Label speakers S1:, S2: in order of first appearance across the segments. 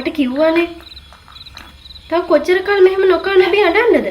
S1: මට කිව්වනේ. තව කොච්චර කාල මෙහෙම නොකා නැබී අඬන්නද?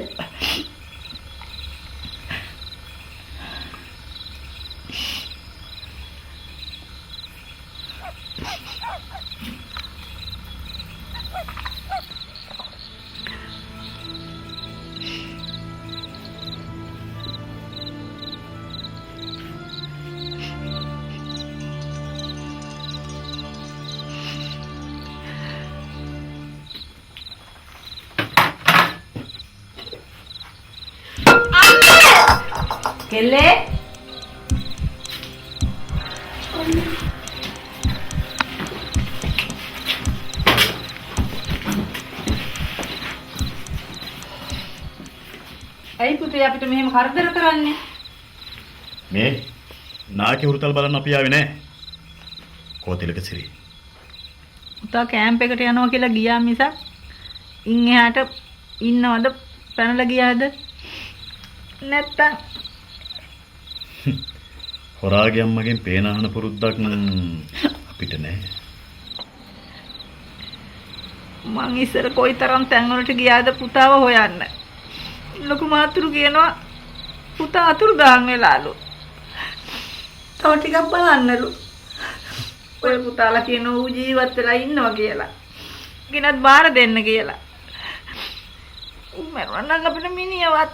S2: කෙල්ලේ ඇයි පුතේ අපිට මෙහෙම කරදර කරන්නේ?
S3: මේ නාකි හුරුතල් බලන්න අපි ආවේ නෑ. කොතිලක සිරි.
S2: පුතා කැම්ප් එකට යනවා කියලා ගියා මිසක් ඉන් එහාට ඉන්නවද පැනලා ගියාද? නැත්තම්
S3: හොරාගේ අම්මගෙන් පේන අහන පුරුද්දක් අපිට නෑ.
S2: මං ඉස්සර කොයිතරම් තැන් වලට ගියාද පුතාව හොයන්න. ලොකු මාතුරු කියනවා පුතා අතුරුදහන් වෙලාලු. තව ටිකක් බලන්නලු. ඔය පුතාලා කියන ඌ ජීවත් වෙලා ඉන්නවා කියලා. කිනත් බාර දෙන්න කියලා. ඌ මරන්න අපිට මිනිහවත්.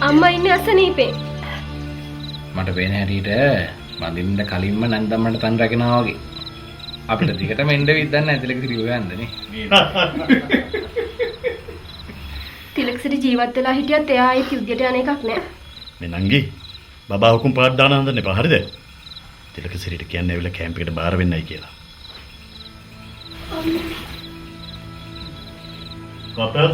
S1: අම්මා ඉන්නේ අසනීපේ.
S4: මට පේන හැටියට මදින්න කලින්ම නන්දම්මට තන් රකින්නවා වගේ. අපිට දිගටම එන්න විද්දන්න ඇතිලක සිරි හොයන්නනේ.
S1: තිලක්සිරි ජීවත් වෙලා හිටියත් එයා ආයෙත් යුද්ධයට යන එකක් නෑ.
S3: මේ නංගි බබා හුකුම් පාඩ දාන හඳන්න එපා හරිද? තිලක සිරිට කියන්නේ ඇවිල්ලා කැම්ප් එකට බාර වෙන්නයි කියලා. කොපර්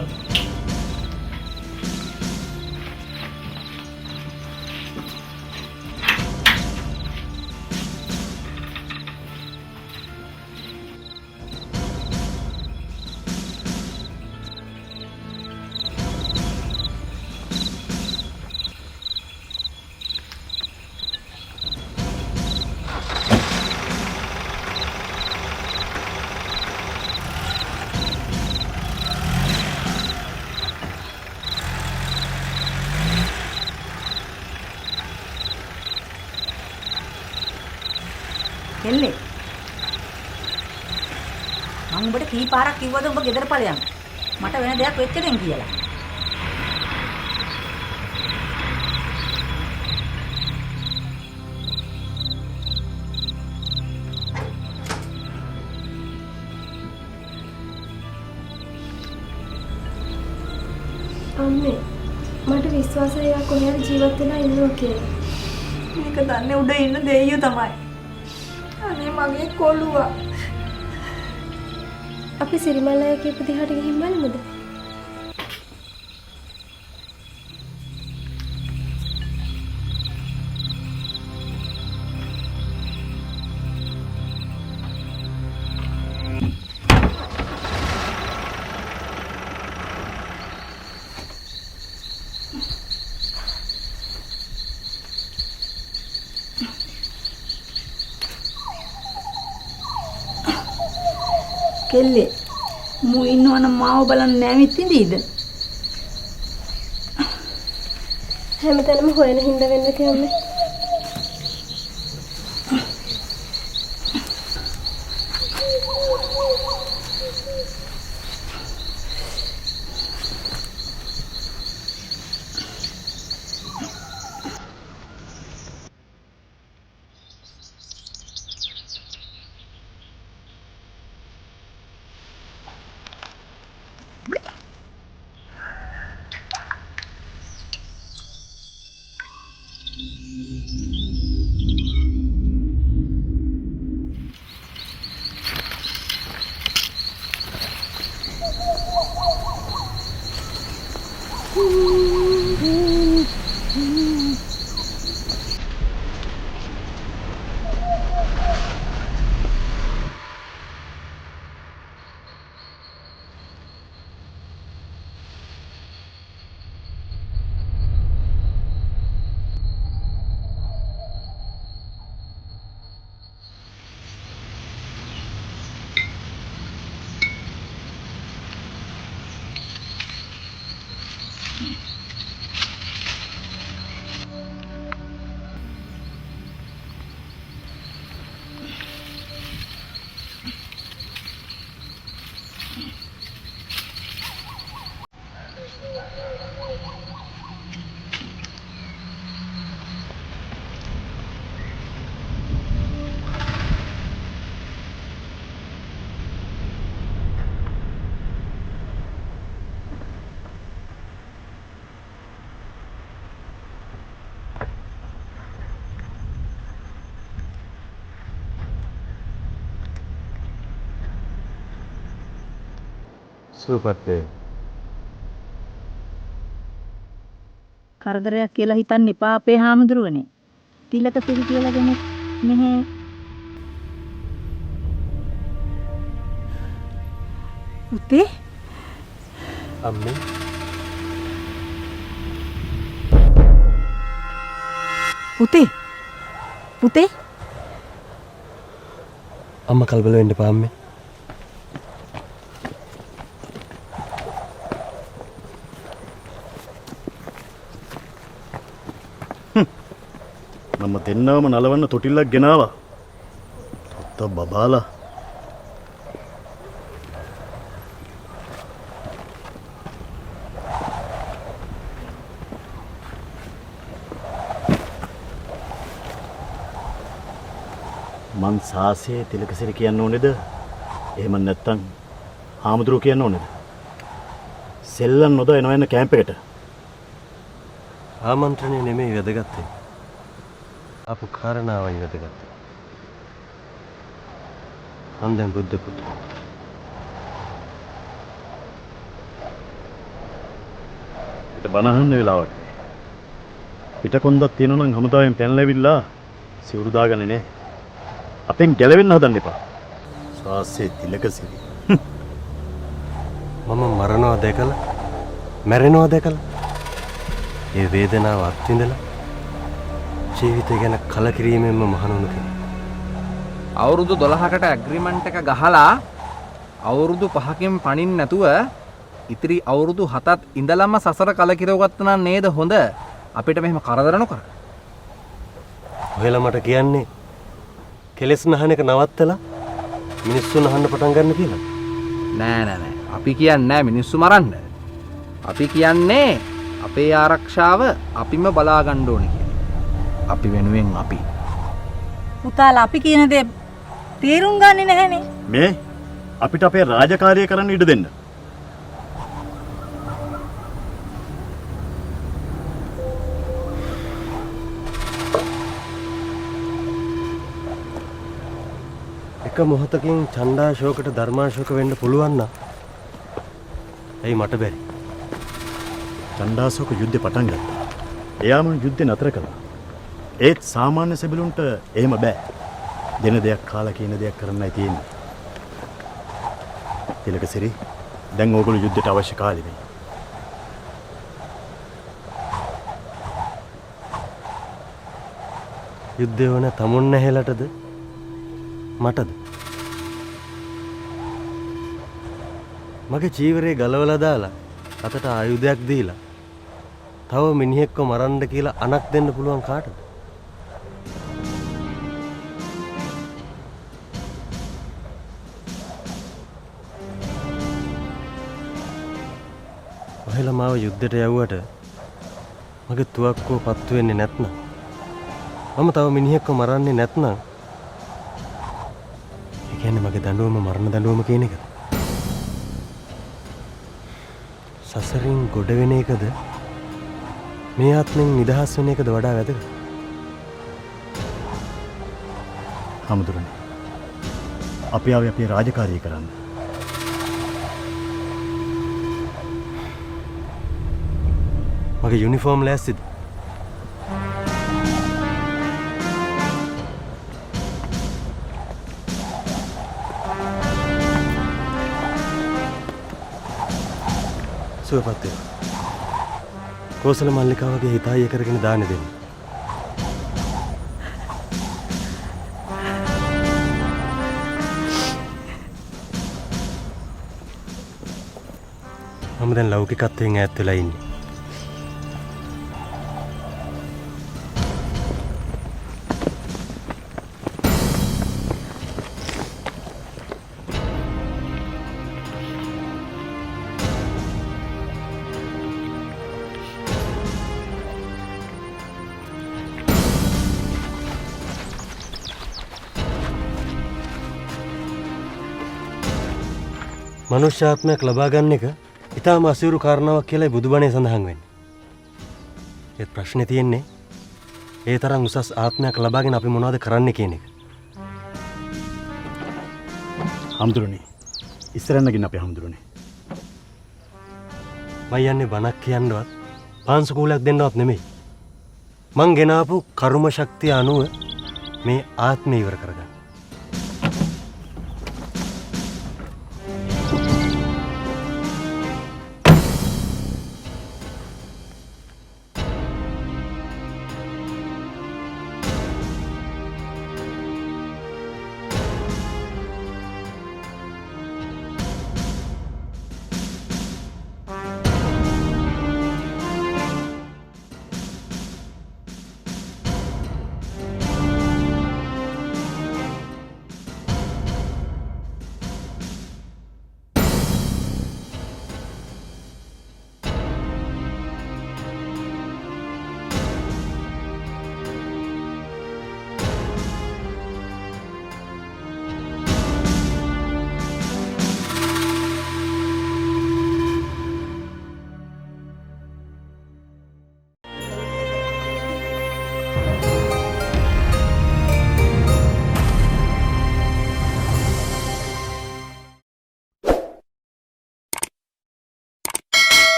S5: කෙල්ලේ මම උඹට කී පාරක් කිව්වද උඹ ගෙදර ඵලයන් මට වෙන දෙයක් වෙච්ච දෙන් කියලා.
S1: අම්මේ මට විශ්වාසයි යා කොහේ හරි ජීවත් වෙලා ඉන්නවා කියලා.
S2: මේක දන්නේ උඩ ඉන්න දෙයියෝ තමයි. අනේ මගේ කොළුවා.
S1: අපි සිරිමල්ලය කියපු දිහාට ගිහින් බලමුද?
S5: කෙල්ලේ මූ ඉන්නවනම් මාව බලන්න නැවිත් ඉඳීද?
S1: හැමතැනම හොයන හින්දා වෙන්න තියන්නේ.
S3: සුවපත්
S5: කරදරයක් කියලා හිතන්න එපා අපේ හාමුදුරුවනේ. තිලක සිරි කියලා කෙනෙක් මෙහෙ පුතේ
S6: අම්මේ
S5: පුතේ
S6: අම්මා කලබල වෙන්න එපා අම්මේ.
S3: මම දෙන්නවම නලවන්න තොටිල්ලක් ගෙනාවා. තාත්තා බබාලා මං සාසයේ තිලකසිරි කියන්න ඕනේද? එහෙම නැත්නම් හාමුදුරුවෝ කියන්න ඕනේද? සෙල්ලම් නොද එනවන්න කැම්ප් එකට.
S6: ආමන්ත්‍රණය නෙමෙයි වැදගත්. අපු කාරණාවයි වැදගත්. අන්දන් බුද්ධ පුත්‍ර.
S3: ඒක බනහන්න වෙලාවට. පිටකොන්දක් තියෙනවා නම් හමුදාවෙන් පැනලාවිලා සිවුරු දාගන්නේ නේ. අපෙන් ගැලවෙන්න හදන්න එපා. සාස්සේ තිලකසිරි.
S6: මම මරනවා දැකලා මැරෙනවා දැකලා ඒ වේදනාව අත්විඳලා ජීවිතය ගැන කලකිරීමෙන්ම මහණුණු කෙනෙක්.
S4: අවුරුදු 12කට ඇග්‍රීමන්ට් එක ගහලා අවුරුදු 5කින් පණින්න නැතුව ඉතිරි අවුරුදු 7ත් ඉඳලම සසර කලකිරවගත්තා නම් නේද හොඳ? අපිට මෙහෙම කරදර නොකර.
S6: ඔයලා මට කියන්නේ කෙලස් නහන එක නවත්තලා මිනිස්සු නහන්න පටන් ගන්න කියලා.
S4: නෑ. අපි කියන්නේ නෑ මිනිස්සු මරන්න. අපි කියන්නේ අපේ ආරක්ෂාව අපිම බලා ගන්න ඕනේ කියලා. අපි වෙනුවෙන් අපි.
S5: පුතාලා අපි කියන දේ තේරුම් ගන්නේ නැහනේ.
S3: මේ අපිට අපේ රාජකාරිය කරන්න ඉඩ දෙන්න.
S6: එක මොහොතකින් ඡණ්ඩාශෝකට ධර්මාශෝක වෙන්න පුළුවන් නම් ඇයි මට බැරි?
S3: චණ්ඩාශෝක යුද්ධේ පටන් ගත්තා. එයාම යුද්ධේ නතර කළා. ඒත් සාමාන්‍ය සෙබළුන්ට එහෙම බෑ. දෙන දෙයක් කාලා කියන දෙයක් කරන්නයි තියෙන්නේ. තිලකසිරි දැන් ඕගොල්ලෝ යුද්ධයට අවශ්‍ය කාලෙ මේ.
S6: යුද්ධය වන තමුන් නැහෙලටද මටද? මගේ චීවරේ ගලවලා දාලා අතට ආයුධයක් දීලා තව මිනිහෙක්ව මරන්න කියලා අනක් දෙන්න පුළුවන් කාටද? ඔහෙලා මාව යුද්ධයට යවුවට මගේ තුවක්කුව පත්තු වෙන්නේ නැත්නම් මම තව මිනිහෙක්ව මරන්නේ නැත්නම් ඒ කියන්නේ මගේ දඬුවම මරණ දඬුවම කියන එකද? සසරින් ගොඩ වෙන එකද මේ ආත්මෙන් නිදහස් වෙන එකද වඩා වැදගත්?
S3: හමුදුරනේ අපි ආවේ අපේ රාජකාරිය කරන්න.
S6: මගේ යුනිෆෝම් ලෑස්තිද? සුවපත් වේවා. කෝසල මල්ලිකාවගේ හිතාය කරගෙන දාන දෙන්න. මම දැන් ලෞකිකත්වයෙන් ඈත් වෙලා ඉන්නේ. මනුෂ්‍යාත්මයක් ලබා ගන්න එක ඊටාම අසීරු කාරණාවක් කියලායි බුදුබණේ සඳහන් වෙන්නේ. ඒත් ප්‍රශ්නේ තියෙන්නේ ඒ තරම් උසස් ආත්මයක් ලබාගෙන අපි මොනවද කරන්න කියන එක.
S3: හාමුදුරනේ ඉස්සරන්න ගින්න අපේ හාමුදුරනේ.
S6: මම යන්නේ බණක් කියන්නවත් පාන්සුකූලයක් දෙන්නවත් නෙමෙයි. මං ගෙනාපු කර්ම ශක්තිය අනුව මේ ආත්මය ඉවර කරගන්න.